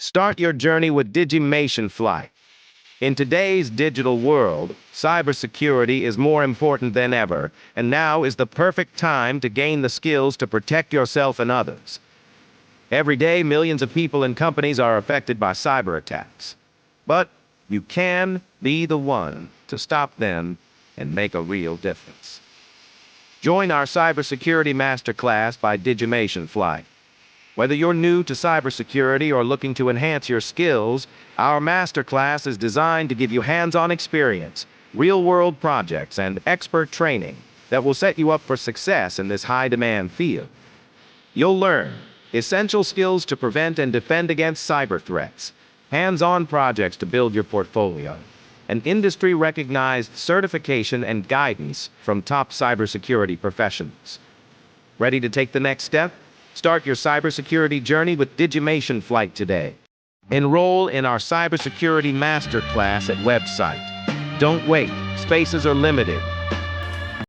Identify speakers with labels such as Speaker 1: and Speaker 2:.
Speaker 1: Start your journey with Digimation Flight. In today's digital world, cybersecurity is more important than ever, and now is the perfect time to gain the skills to protect yourself and others. Every day, millions of people and companies are affected by cyber attacks. But you can be the one to stop them and make a real difference. Join our Cybersecurity Masterclass by Digimation Flight. Whether you're new to cybersecurity or looking to enhance your skills, our masterclass is designed to give you hands-on experience, real-world projects, and expert training that will set you up for success in this high-demand field. You'll learn essential skills to prevent and defend against cyber threats, hands-on projects to build your portfolio, and industry-recognized certification and guidance from top cybersecurity professionals. Ready to take the next step? Start your cybersecurity journey with Digimation Flight today. Enroll in our Cybersecurity Masterclass at website. Don't wait, spaces are limited.